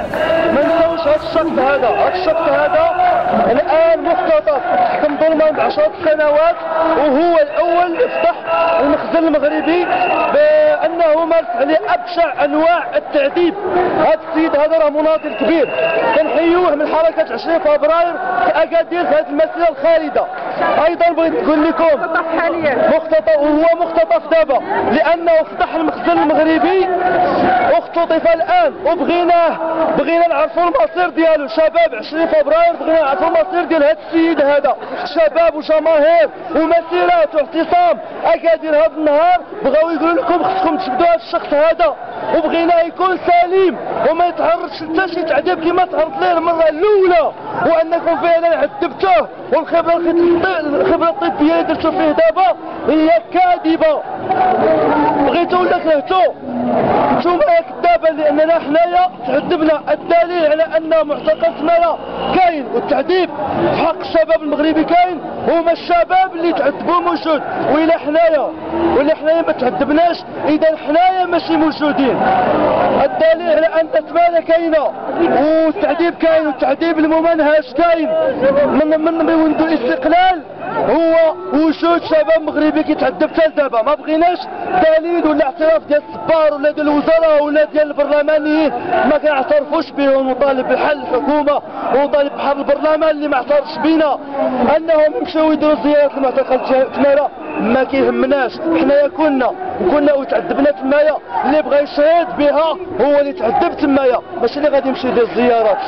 الجميع ما نساوش هذا الشخص هذا الان مختطف تحكم ظلما ب10 سنوات، وهو الاول اللي فتح المخزن المغربي بانه مارس عليه ابشع انواع التعذيب. هذا السيد هذا راه مناضل كبير كنحيوه من حركه 20 فبراير كاكادير في هذه المسيره الخالده. ايضا بغيت نقول لكم مختطف، وهو مختطف دابا لانه فتح المخزن المغربي واختطف الان، بغينا نعرفوا المصير ديالو. شباب 20 فبراير بغينا نعرفوا المصير ديال هذا السيد هذا. شباب وجماهير ومسيرات واعتصام اكادير هذا النهار بغاو يقولوا لكم خصكم تجبدوا هذا الشخص هذا، وبغيناه يكون سليم وما يتعرضش حتى شي تعذيب كما تعرض ليه المره الاولى، وانكم فعلا عذبتوه والخبره الطبيه اللي درتو فيه دابا هي كاذبه. بغيتو ولا كرهتو نتوما كذابه، لاننا حنايا تعذبنا. الدليل على ان معتقل تمارا كاين والتعذيب في حق الشباب المغربي كاين، هما الشباب اللي تعذبوا موجود. وإلا حنايا ما تعذبناش اذا حنايا ماشي موجودين. الدليل على ان تمارا كاينه والتعذيب كاين، والتعذيب الممنهج كاين من منذ الاستقلال، هو وجود شباب مغربي كيتعذب حتى دابا. ما بغيناش دليل ولا اعتراف ديال الصبار ولا ديال الوزراء ولا ديال البرلمانيين ما كنعترفوش بهم، ونطالب بحل الحكومه ونطالب بحل البرلمان اللي ما اعترفش بينا انهم يمشيو يديروا زيارات لمعتقل تمارا. ما كيهمناش، حنايا كنا وتعذبنا تمايا. اللي بغى يشهد بها هو اللي تعذب تمايا، ماشي اللي غادي يمشي يدير الزيارات.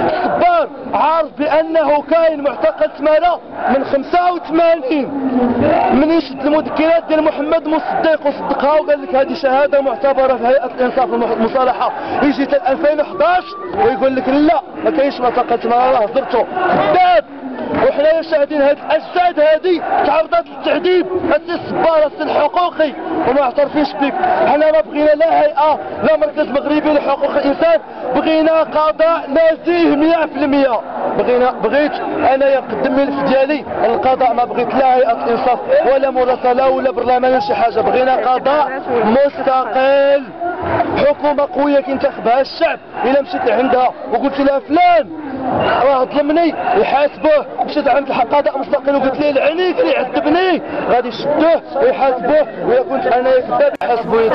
الصبار عارف بانه كاين معتقل تمايا من 85 من يشد المذكرات ديال محمد مصدق وصدقها وقال لك هذه شهاده معتبره في هيئه الانصاف والمصالحه. يجي حتى 2011 ويقول لك لا ما كاينش معتقل تمايا، راه هضرتو كذاب. وحنايا شاهدين هاد الاجساد هادي تعرضت للتعذيب. السي الصبار السي الحقوقي وما اعترفيش بك. حنا ما بغينا لا هيئه لا مركز مغربي لحقوق الانسان، بغينا قضاء نزيه 100%. بغيت انايا نقدم ملف ديالي للقضاء، ما بغيت لا هيئه الانصاف ولا مراسله ولا برلمان ولا شي حاجه. بغينا قضاء مستقل، حكومه قويه كينتخبها الشعب. الا مشيت عندها وقلت لها فلان راه ظلمني يحاسبوه، مشيت عند القضاء مستقل وقلت ليه العنيك اللي عذبني غادي يشدوه ويحاسبوه، ويا كنت انايا كذاب يحاسبوني.